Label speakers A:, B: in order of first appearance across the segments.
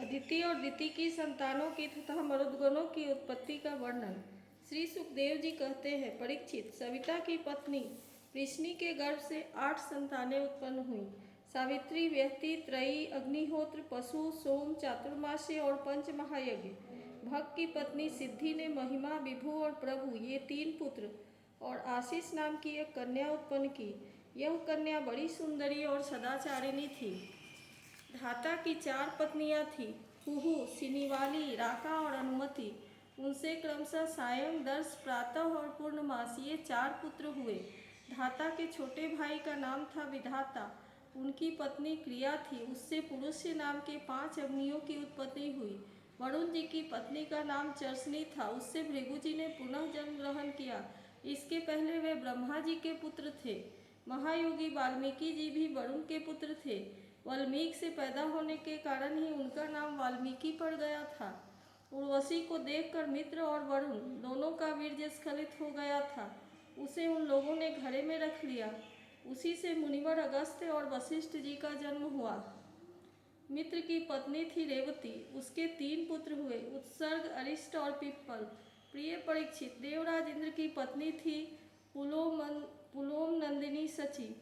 A: अदिति और दिति की संतानों की तथा मरुदगणों की उत्पत्ति का वर्णन। श्री सुखदेव जी कहते हैं, परीक्षित, सविता की पत्नी वृष्णि के गर्भ से 8 संतानें उत्पन्न हुई। सावित्री, व्यक्ति, त्रयी, अग्निहोत्र, पशु, सोम, चातुर्मास्य और पंचमहायज्ञ। भक्त की पत्नी सिद्धि ने महिमा, विभु और प्रभु ये 3 पुत्र और आशीष नाम की एक कन्या उत्पन्न की। यह कन्या बड़ी सुंदरी और सदाचारिणी थी। धाता की 4 पत्नियां थीं, कुहू, सिनीवाली, राका और अनुमति। उनसे क्रमशः सायं, दर्श, प्रातः और पूर्णमास ये 4 पुत्र हुए। धाता के छोटे भाई का नाम था विधाता। उनकी पत्नी क्रिया थी, उससे पुरुष्य नाम के 5 अग्नियों की उत्पत्ति हुई। वरुण जी की पत्नी का नाम चर्सनी था, उससे भृगु जी ने पुनः जन्म ग्रहण किया। इसके पहले वे ब्रह्मा जी के पुत्र थे। महायोगी वाल्मीकि जी भी वरुण के पुत्र थे। वाल्मीकि से पैदा होने के कारण ही उनका नाम वाल्मीकि पड़ गया था। उर्वशी को देखकर मित्र और वरुण दोनों का वीर्य स्खलित हो गया था। उसे उन लोगों ने घड़े में रख लिया। उसी से मुनिवर अगस्त्य और वशिष्ठ जी का जन्म हुआ। मित्र की पत्नी थी रेवती, उसके 3 पुत्र हुए, उत्सर्ग, अरिष्ट और पिप्पल। प्रिय परीक्षित, देवराज इंद्र की पत्नी थी पुलोम नंदिनी सची।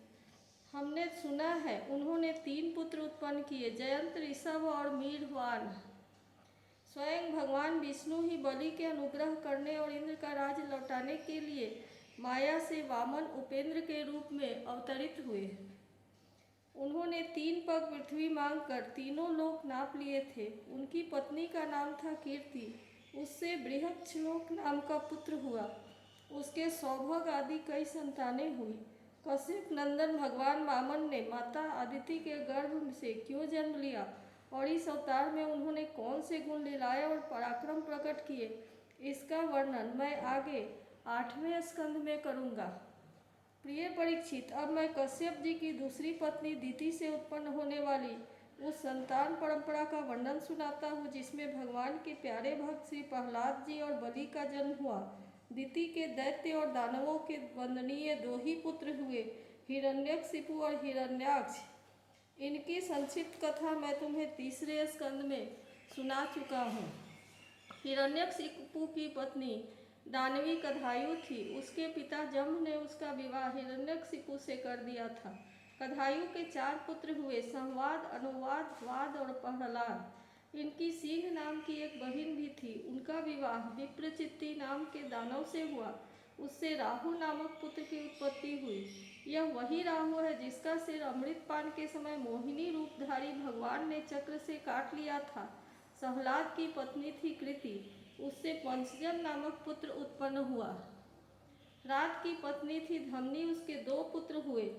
A: हमने सुना है उन्होंने 3 पुत्र उत्पन्न किए, जयंत, ऋषभ और मीढ़वान। स्वयं भगवान विष्णु ही बलि के अनुग्रह करने और इंद्र का राज लौटाने के लिए माया से वामन उपेंद्र के रूप में अवतरित हुए। उन्होंने 3 पग पृथ्वी मांगकर तीनों लोक नाप लिए थे। उनकी पत्नी का नाम था कीर्ति, उससे बृहत्श्लोक नाम का पुत्र हुआ। उसके सौभग आदि कई संतानें हुई। कश्यप नंदन भगवान वामन ने माता अदिति के गर्भ से क्यों जन्म लिया और इस अवतार में उन्होंने कौन से गुण लीलाएं और पराक्रम प्रकट किए, इसका वर्णन मैं आगे 8वें स्कंद में करूँगा। प्रिय परीक्षित, अब मैं कश्यप जी की दूसरी पत्नी दिति से उत्पन्न होने वाली उस संतान परंपरा का वर्णन सुनाता हूँ जिसमें भगवान के प्यारे भक्त श्री प्रहलाद जी और बलि का जन्म हुआ। दिति के दैत्य और दानवों के वंदनीय 2 ही पुत्र हुए, हिरण्यकशिपु और हिरण्याक्ष। इनकी संक्षिप्त कथा मैं तुम्हें 3रे स्कंद में सुना चुका हूँ। हिरण्यकशिपु की पत्नी दानवी कधायु थी। उसके पिता जम्भ ने उसका विवाह हिरण्यकशिपु से कर दिया था। कधायु के 4 पुत्र हुए, संवाद, अनुवाद, वाद और प्रहलाद। इनकी सिंह नाम की एक बहन भी थी। उनका विवाह विप्रचित्ति नाम के दानव से हुआ। उससे राहु नामक पुत्र की उत्पत्ति हुई। यह वही राहु है जिसका सिर अमृतपान के समय मोहिनी रूपधारी भगवान ने चक्र से काट लिया था। सहलाद की पत्नी थी कृति, उससे पंचजन नामक पुत्र उत्पन्न हुआ। रात की पत्नी थी धमनी, उसके 2 पुत्र हुए,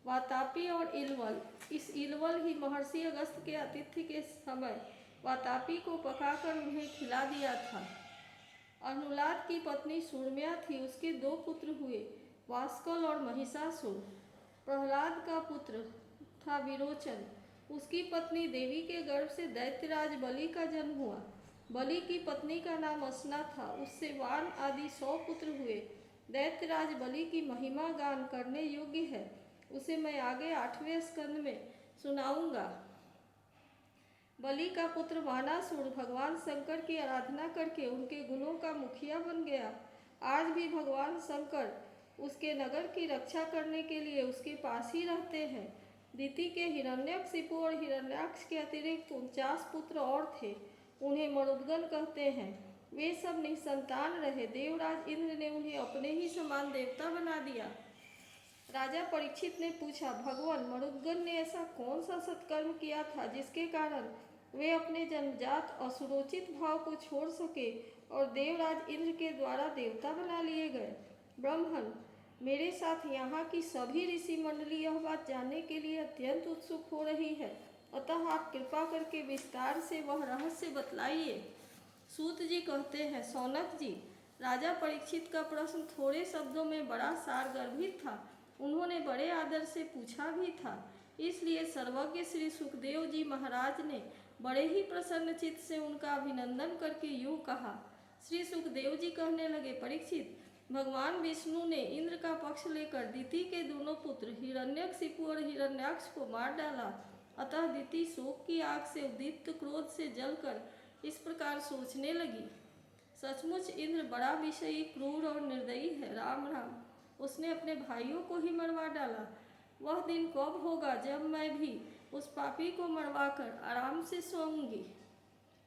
A: वातापी और इलवल। इस इलवल ही महर्षि अगस्त्य के अतिथि के समय वातापी को पकाकर उन्हें खिला दिया था। अनुलाद की पत्नी सुरम्या थी, उसके 2 पुत्र हुए, वास्कल और महिषासुर। प्रहलाद का पुत्र था विरोचन, उसकी पत्नी देवी के गर्भ से दैत्यराज बलि का जन्म हुआ। बलि की पत्नी का नाम असना था, उससे वान आदि 100 पुत्र हुए। दैत्यराज बलि की महिमा गान करने योग्य है, उसे मैं आगे 8वें स्कंद में सुनाऊंगा। बलि का पुत्र वानासुर भगवान शंकर की आराधना करके उनके गुणों का मुखिया बन गया। आज भी भगवान शंकर उसके नगर की रक्षा करने के लिए उसके पास ही रहते हैं। दिति के हिरण्यकशिपु और हिरण्याक्ष के अतिरिक्त 49 पुत्र और थे, उन्हें मरुदगण कहते हैं। वे सब निसंतान रहे। देवराज इंद्र ने उन्हें अपने ही समान देवता बना दिया। राजा परीक्षित ने पूछा, भगवान, मरुदगण ने ऐसा कौन सा सत्कर्म किया था जिसके कारण वे अपने जन्मजात असुरोचित भाव को छोड़ सके और देवराज इंद्र के द्वारा देवता बना लिए गए? ब्राह्मण, मेरे साथ यहाँ की सभी ऋषि मंडली यह बात जानने के लिए अत्यंत उत्सुक हो रही है, अतः आप कृपा करके विस्तार से वह रहस्य बतलाइए। सूत जी कहते हैं, सौनक जी, राजा परीक्षित का प्रश्न थोड़े शब्दों में बड़ा सारगर्भित था। उन्होंने बड़े आदर से पूछा भी था, इसलिए सर्वज्ञ श्री सुखदेव जी महाराज ने बड़े ही प्रसन्न चित्त से उनका अभिनंदन करके यूँ कहा। श्री सुखदेव जी कहने लगे, परीक्षित, भगवान विष्णु ने इंद्र का पक्ष लेकर दिति के दोनों पुत्र हिरण्यकशिपु और हिरण्याक्ष को मार डाला अतः दिति शोक की आग से उद्दीप्त क्रोध से जलकर इस प्रकार सोचने लगी, सचमुच इंद्र बड़ा विषयी, क्रूर और निर्दयी है। राम राम, उसने अपने भाइयों को ही मरवा डाला। वह दिन कब होगा जब मैं भी उस पापी को मरवाकर आराम से सोऊंगी।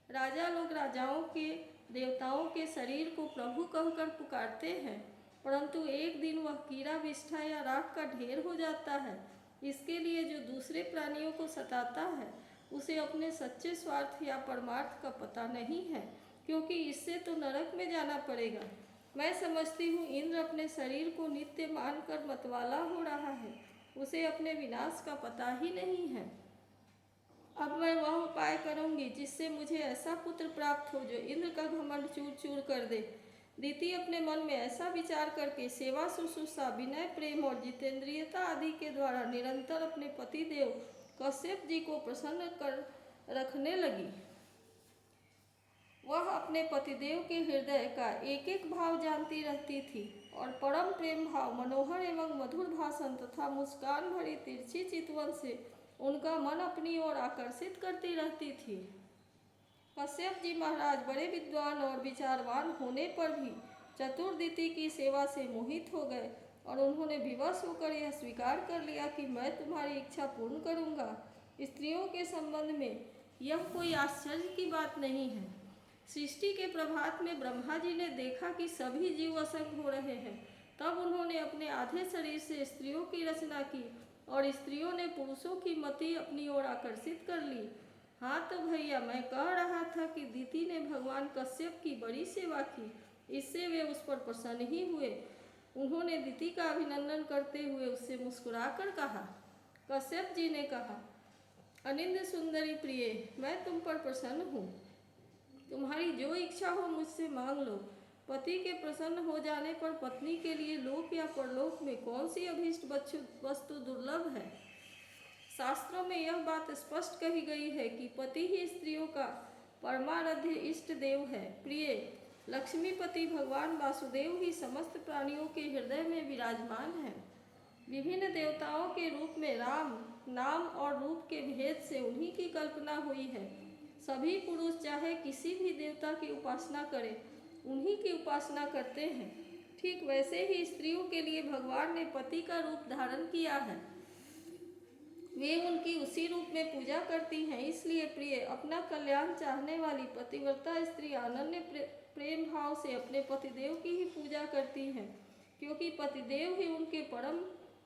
A: राजा लोग राजाओं के, देवताओं के शरीर को प्रभु कहकर पुकारते हैं, परंतु एक दिन वह कीड़ा विष्ठा या राख का ढेर हो जाता है। इसके लिए जो दूसरे प्राणियों को सताता है उसे अपने सच्चे स्वार्थ या परमार्थ का पता नहीं है, क्योंकि इससे तो नरक में जाना पड़ेगा। मैं समझती हूँ इंद्र अपने शरीर को नित्य मानकर मतवाला हो रहा है, उसे अपने विनाश का पता ही नहीं है। अब मैं वह उपाय करूंगी जिससे मुझे ऐसा पुत्र प्राप्त हो जो इंद्र का घमंड चूर चूर कर दे। दिति अपने मन में ऐसा विचार करके सेवा शुश्रूषा, विनय, प्रेम और जितेंद्रियता आदि के द्वारा निरंतर अपने पति देव कश्यप जी को प्रसन्न कर रखने लगी। वह अपने पतिदेव के हृदय का एक एक भाव जानती रहती थी और परम प्रेम भाव, मनोहर एवं मधुर भाषण तथा मुस्कान भरी तिरछी चितवन से उनका मन अपनी ओर आकर्षित करती रहती थी। कश्यप जी महाराज बड़े विद्वान और विचारवान होने पर भी चतुर दिति की सेवा से मोहित हो गए और उन्होंने विवश होकर यह स्वीकार कर लिया कि मैं तुम्हारी इच्छा पूर्ण करूंगा। स्त्रियों के संबंध में यह कोई आश्चर्य की बात नहीं है। सृष्टि के प्रभात में ब्रह्मा जी ने देखा कि सभी जीव असंग हो रहे हैं, तब उन्होंने अपने आधे शरीर से स्त्रियों की रचना की और स्त्रियों ने पुरुषों की मति अपनी ओर आकर्षित कर ली। हाँ तो भैया, मैं कह रहा था कि दिति ने भगवान कश्यप की बड़ी सेवा की, इससे वे उस पर प्रसन्न ही हुए। उन्होंने दिति का अभिनंदन करते हुए उससे मुस्कुराकर कहा। कश्यप जी ने कहा, अनिंद सुंदरी प्रिय, मैं तुम पर प्रसन्न हूँ। तुम्हारी जो इच्छा हो मुझसे मांग लो। पति के प्रसन्न हो जाने पर पत्नी के लिए लोक या परलोक में कौन सी अभीष्ट वस्तु दुर्लभ है। शास्त्रों में यह बात स्पष्ट कही गई है कि पति ही स्त्रियों का परमाराध्य इष्ट देव है। प्रिय, लक्ष्मीपति भगवान वासुदेव ही समस्त प्राणियों के हृदय में विराजमान है। विभिन्न देवताओं के रूप में राम नाम और रूप के भेद से उन्हीं की कल्पना हुई है। सभी पुरुष चाहे किसी भी देवता की उपासना करें, उन्हीं की उपासना करते हैं। ठीक वैसे ही स्त्रियों के लिए भगवान ने पति का रूप धारण किया है, वे उनकी उसी रूप में पूजा करती हैं। इसलिए प्रिय, अपना कल्याण चाहने वाली पतिव्रता स्त्री अनन्य प्रेम भाव से अपने पतिदेव की ही पूजा करती हैं, क्योंकि पतिदेव ही उनके परम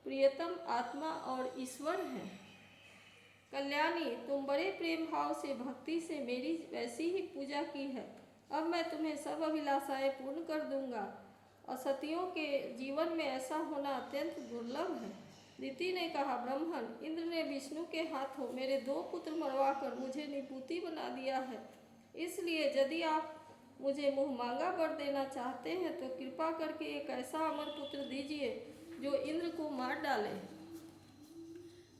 A: प्रियतम आत्मा और ईश्वर हैं। कल्याणी, तुम बड़े प्रेम भाव से भक्ति से मेरी वैसी ही पूजा की है। अब मैं तुम्हें सब अभिलाषाएं पूर्ण कर दूंगा। असतियों के जीवन में ऐसा होना अत्यंत दुर्लभ है। दिति ने कहा, ब्रह्मण, इंद्र ने विष्णु के हाथों मेरे 2 पुत्र मरवाकर मुझे निपुति बना दिया है। इसलिए यदि आप मुझे मुँह मांगा वर देना चाहते हैं तो कृपा करके एक ऐसा अमर पुत्र दीजिए जो इंद्र को मार डाले।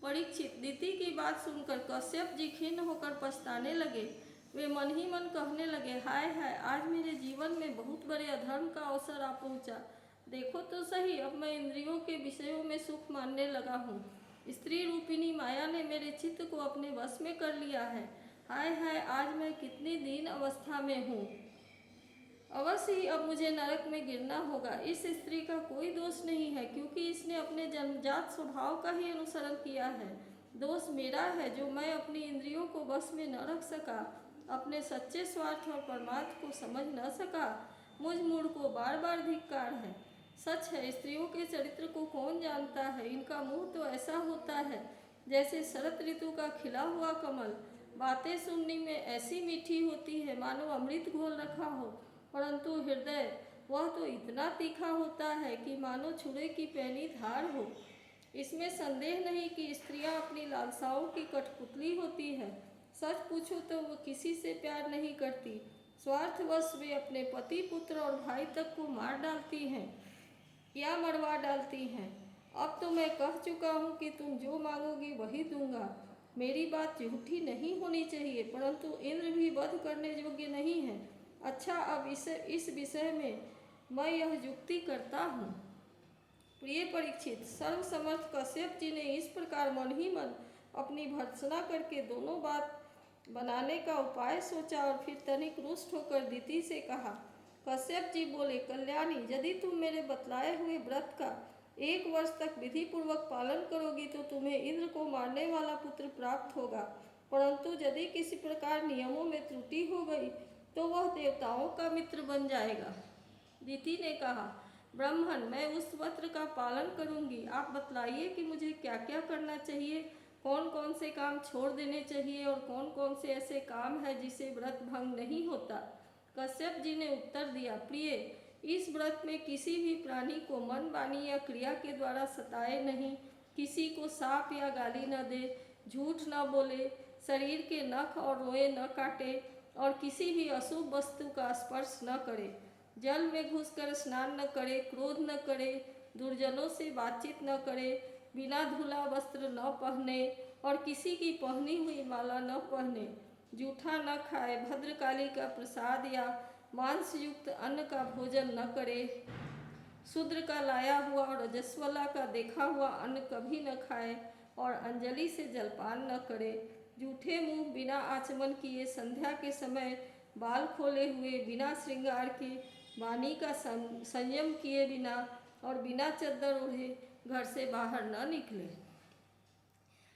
A: परीक्षित, दिति की बात सुनकर कश्यप जी खिन्न होकर पछताने लगे। वे मन ही मन कहने लगे, हाय हाय, आज मेरे जीवन में बहुत बड़े अधर्म का अवसर आ पहुंचा। देखो तो सही, अब मैं इंद्रियों के विषयों में सुख मानने लगा हूँ। स्त्री रूपिणी माया ने मेरे चित्त को अपने वश में कर लिया है। हाय हाय, आज मैं कितनी दीन अवस्था में हूँ। अवश्य ही अब मुझे नरक में गिरना होगा। इस स्त्री का कोई दोष नहीं है, क्योंकि इसने अपने जन्मजात स्वभाव का ही अनुसरण किया है। दोष मेरा है जो मैं अपनी इंद्रियों को बस में न रख सका, अपने सच्चे स्वार्थ और परमार्थ को समझ न सका। मुझ मूढ़ को बार बार धिक्कार है। सच है, स्त्रियों के चरित्र को कौन जानता है। इनका मुँह तो ऐसा होता है जैसे शरत ऋतु का खिला हुआ कमल। बातें सुनने में ऐसी मीठी होती है मानो अमृत घोल रखा हो, परंतु हृदय वह तो इतना तीखा होता है कि मानो छुरे की पैनी धार हो। इसमें संदेह नहीं कि स्त्रियां अपनी लालसाओं की कठपुतली होती है। सच पूछो तो वो किसी से प्यार नहीं करती। स्वार्थवश वे अपने पति, पुत्र और भाई तक को मार डालती हैं या मरवा डालती हैं। अब तो मैं कह चुका हूँ कि तुम जो मांगोगी वही दूंगा। मेरी बात झूठी नहीं होनी चाहिए, परंतु इंद्र भी वध करने योग्य नहीं है। अच्छा, अब इस विषय में मैं यह युक्ति करता हूँ। प्रिय परीक्षित, सर्वसमर्थ कश्यप जी ने इस प्रकार मन ही मन अपनी भर्त्सना करके दोनों बात बनाने का उपाय सोचा और फिर तनिक रुष्ट होकर दिति से कहा। कश्यप जी बोले, कल्याणी, यदि तुम मेरे बतलाए हुए व्रत का 1 वर्ष तक विधि पूर्वक पालन करोगी तो तुम्हें इंद्र को मारने वाला पुत्र प्राप्त होगा, परंतु यदि किसी प्रकार नियमों में त्रुटि हो गई तो वह देवताओं का मित्र बन जाएगा। दिति ने कहा, ब्राह्मण, मैं उस व्रत का पालन करूंगी। आप बतलाइए कि मुझे क्या क्या करना चाहिए, कौन कौन से काम छोड़ देने चाहिए और कौन कौन से ऐसे काम है जिसे व्रत भंग नहीं होता। कश्यप जी ने उत्तर दिया, प्रिय, इस व्रत में किसी भी प्राणी को मन, वाणी या क्रिया के द्वारा सताए नहीं, किसी को साप या गाली न दे, झूठ न बोले, शरीर के नख और रोए न काटे और किसी भी अशुभ वस्तु का स्पर्श न करे, जल में घुसकर स्नान न करे, क्रोध न करे, दुर्जनों से बातचीत न करे, बिना धुला वस्त्र न पहने और किसी की पहनी हुई माला न पहने, जूठा न खाए, भद्रकाली का प्रसाद या मांस युक्त अन्न का भोजन न करे, शूद्र का लाया हुआ और रजस्वला का देखा हुआ अन्न कभी न खाए और अंजलि से जलपान न करे, जूठे मुंह, बिना आचमन किए, संध्या के समय बाल खोले हुए, बिना श्रृंगार के, वाणी का संयम किए बिना और बिना चद्दर ओढ़े घर से बाहर न निकले,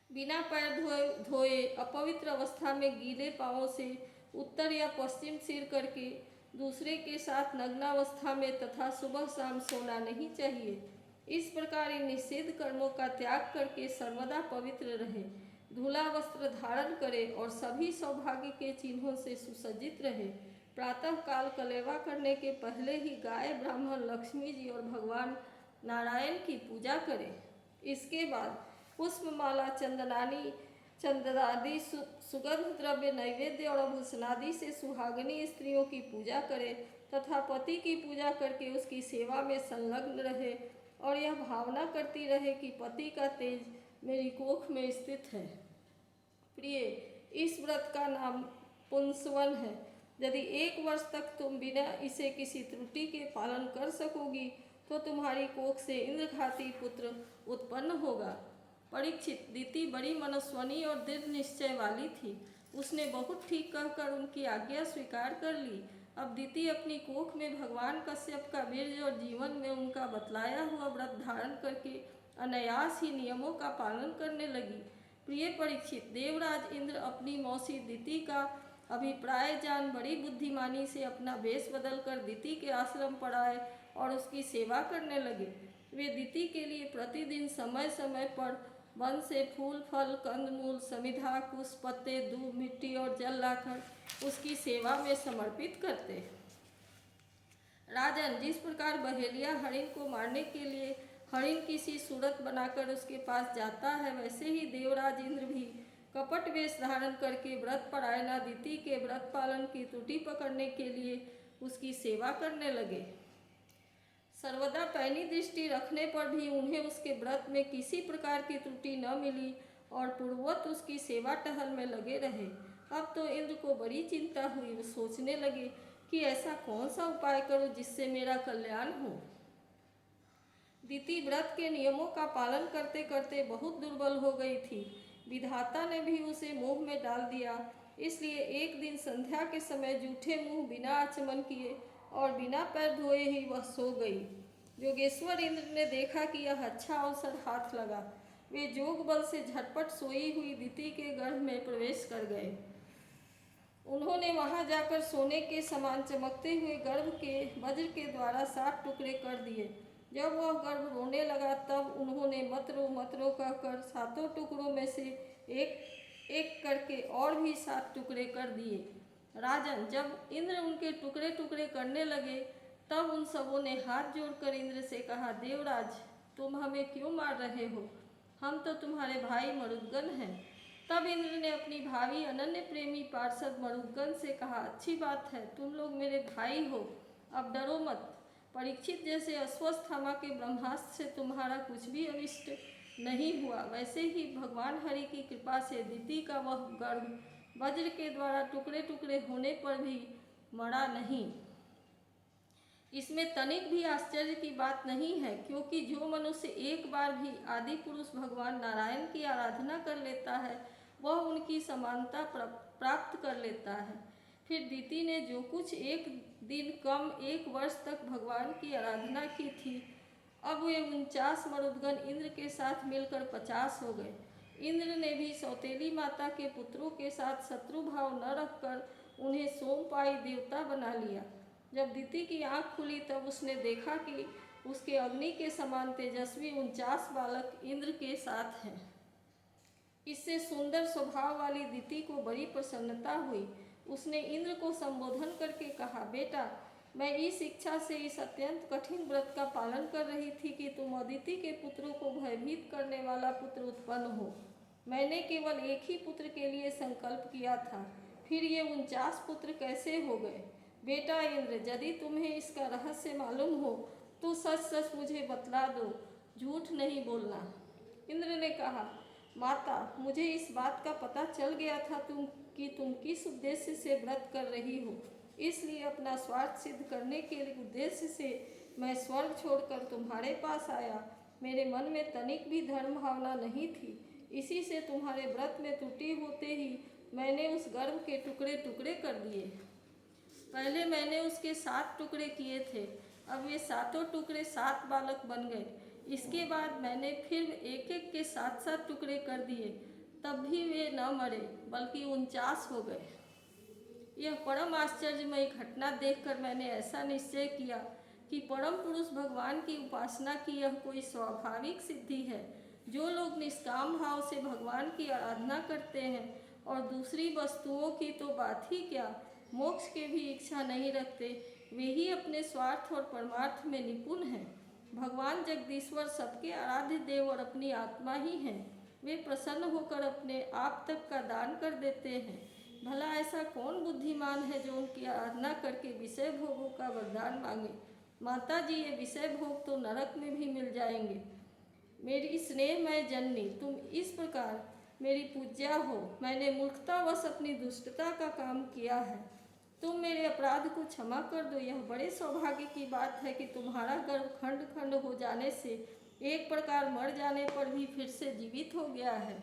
A: बिना पैर धोए अपवित्र अवस्था में गीले पांवों से उत्तर या पश्चिम सिर करके दूसरे के साथ नग्नावस्था में तथा सुबह शाम सोना नहीं चाहिए। इस प्रकार इन निषिद्ध कर्मों का त्याग करके सर्वदा पवित्र रहे, धुला वस्त्र धारण करे और सभी सौभाग्य के चिन्हों से सुसज्जित रहे। प्रातः काल कलेवा करने के पहले ही गाय, ब्राह्मण, लक्ष्मी जी और भगवान नारायण की पूजा करें। इसके बाद पुष्पमाला, चंदनादि सुगंध द्रव्य, नैवेद्य और आभूषणादि से सुहागिनी स्त्रियों की पूजा करे तथा पति की पूजा करके उसकी सेवा में संलग्न रहे और यह भावना करती रहे कि पति का तेज मेरी कोख में स्थित है। प्रिय, इस व्रत का नाम पुंसवन है। यदि 1 वर्ष तक तुम बिना इसे किसी त्रुटि के पालन कर सकोगी तो तुम्हारी कोख से इंद्रघाती पुत्र उत्पन्न होगा। परीक्षित, दिति बड़ी मनस्वनी और दृढ़ निश्चय वाली थी। उसने बहुत ठीक कहकर उनकी आज्ञा स्वीकार कर ली। अब दिति अपनी कोख में भगवान कश्यप का वीर्य और जीवन में उनका बतलाया हुआ व्रत धारण करके अनायास ही नियमों का पालन करने लगी। प्रिय परीक्षित, देवराज इंद्र अपनी मौसी दिति का अभिप्राय जान बड़ी बुद्धिमानी से अपना वेश बदलकर दिति के आश्रम पर आए और उसकी सेवा करने लगे। वे दिति के लिए प्रतिदिन समय समय पर वन से फूल, फल, कंदमूल, समिधा, कुश, पत्ते, दूब, मिट्टी और जल लाकर उसकी सेवा में समर्पित करते। राजन, जिस प्रकार बहेलिया हरिण को मारने के लिए हरिण की सी सूरत बनाकर उसके पास जाता है, वैसे ही देवराज इंद्र भी कपट वेश धारण करके व्रत परायणा दिति के व्रत पालन की त्रुटि पकड़ने के लिए उसकी सेवा करने लगे। सर्वदा पैनी दृष्टि रखने पर भी उन्हें उसके व्रत में किसी प्रकार की त्रुटि न मिली और पूर्ववत उसकी सेवा टहल में लगे रहे। अब तो इंद्र को बड़ी चिंता हुई। वो सोचने लगे कि ऐसा कौन सा उपाय करूं जिससे मेरा कल्याण हो। दिति व्रत के नियमों का पालन करते करते बहुत दुर्बल हो गई थी। विधाता ने भी उसे मोह में डाल दिया। इसलिए एक दिन संध्या के समय जूठे मुंह, बिना आचमन किए और बिना पैर धोए ही वह सो गई। योगेश्वर इंद्र ने देखा कि यह अच्छा अवसर हाथ लगा। वे जोग बल से झटपट सोई हुई दिति के गर्भ में प्रवेश कर गए। उन्होंने वहां जाकर सोने के समान चमकते हुए गर्भ के वज्र के द्वारा 7 टुकड़े कर दिए। जब वह गर्भ रोने लगा तब उन्होंने मत रो कहकर 7 टुकड़ों में से एक एक करके और भी 7 टुकड़े कर दिए। राजन, जब इंद्र उनके टुकड़े टुकड़े करने लगे तब उन सबों ने हाथ जोड़कर इंद्र से कहा, देवराज, तुम हमें क्यों मार रहे हो? हम तो तुम्हारे भाई मरुद्गन हैं। तब इंद्र ने अपनी भावी अनन्य प्रेमी पार्षद मरुद्गन से कहा, अच्छी बात है, तुम लोग मेरे भाई हो, अब डरो मत। परीक्षित जैसे अश्वत्थामा के ब्रह्मास्त्र से तुम्हारा कुछ भी अनिष्ट नहीं हुआ, वैसे ही भगवान हरि की कृपा से दिति का वह गर्भ वज्र के द्वारा टुकड़े टुकड़े होने पर भी मरा नहीं। इसमें तनिक भी आश्चर्य की बात नहीं है, क्योंकि जो मनुष्य एक बार भी आदि पुरुष भगवान नारायण की आराधना कर लेता है वह उनकी समानता प्राप्त कर लेता है। फिर दीति ने जो कुछ एक दिन कम 1 वर्ष तक भगवान की आराधना की थी, अब वे 49 मरुदगण इंद्र के साथ मिलकर 50 हो गए। इंद्र ने भी सौतेली माता के पुत्रों के साथ शत्रु भाव न रखकर उन्हें सोमपाई देवता बना लिया। जब दीति की आंख खुली तब उसने देखा कि उसके अग्नि के समान तेजस्वी 49 बालक इंद्र के साथ हैं। इससे सुंदर स्वभाव वाली दीति को बड़ी प्रसन्नता हुई। उसने इंद्र को संबोधन करके कहा, बेटा, मैं इस इच्छा से इस अत्यंत कठिन व्रत का पालन कर रही थी कि तुम अदिति के पुत्रों को भयभीत करने वाला पुत्र उत्पन्न हो। मैंने केवल एक ही पुत्र के लिए संकल्प किया था, फिर ये 49 पुत्र कैसे हो गए? बेटा इंद्र, यदि तुम्हें इसका रहस्य मालूम हो तो सच सच मुझे बतला दो, झूठ नहीं बोलना। इंद्र ने कहा, माता, मुझे इस बात का पता चल गया था कि तुम किस उद्देश्य से व्रत कर रही हो, इसलिए अपना स्वार्थ सिद्ध करने के उद्देश्य से मैं स्वर्ग छोड़कर तुम्हारे पास आया। मेरे मन में तनिक भी धर्म भावना नहीं थी, इसी से तुम्हारे व्रत में त्रुटि होते ही मैंने उस गर्भ के टुकड़े टुकड़े कर दिए। पहले मैंने उसके 7 टुकड़े किए थे, अब वे 7 टुकड़े 7 बालक बन गए। इसके बाद मैंने फिर एक एक के 7 टुकड़े कर दिए, तब भी वे न मरे बल्कि 49 हो गए। यह परम आश्चर्यमयी घटना देखकर मैंने ऐसा निश्चय किया कि परम पुरुष भगवान की उपासना की यह कोई स्वाभाविक सिद्धि है। जो लोग निष्काम भाव से भगवान की आराधना करते हैं और दूसरी वस्तुओं की तो बात ही क्या, मोक्ष के भी इच्छा नहीं रखते, वे ही अपने स्वार्थ और परमार्थ में निपुण हैं। भगवान जगदीश्वर सबके आराध्य देव और अपनी आत्मा ही हैं। वे प्रसन्न होकर अपने आप तक का दान कर देते हैं। भला ऐसा कौन बुद्धिमान है जो उनकी आराधना करके विषय भोगों का वरदान मांगे? माता जी, ये विषय भोग तो नरक में भी मिल जाएंगे। मेरी स्नेहमय जननी, तुम इस प्रकार मेरी पूज्या हो। मैंने मूर्खतावश अपनी दुष्टता का काम किया है, तुम मेरे अपराध को क्षमा कर दो। यह बड़े सौभाग्य की बात है कि तुम्हारा गर्भ खंड खंड हो जाने से एक प्रकार मर जाने पर भी फिर से जीवित हो गया है।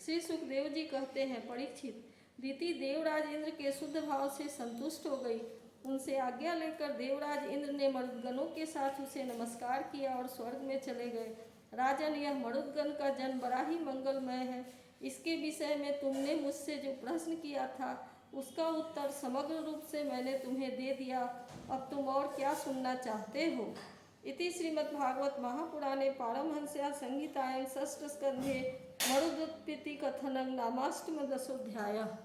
A: श्री सुखदेव जी कहते हैं, परीक्षित, दीति देवराज इंद्र के शुद्ध भाव से संतुष्ट हो गई। उनसे आज्ञा लेकर देवराज इंद्र ने मरुदगणों के साथ उसे नमस्कार किया और स्वर्ग में चले गए। राजन, यह मरुदगण का जन्म बड़ा ही मंगलमय है। इसके विषय में तुमने मुझसे जो प्रश्न किया था उसका उत्तर समग्र रूप से मैंने तुम्हें दे दिया। अब तुम और क्या सुनना चाहते हो? इति श्रीमद्भागवत महापुराणे पारमहंस्यां संहितायां षष्ठ स्कंधे मरुदोत्पत्ति कथनं नामाष्टम 10 अध्यायः।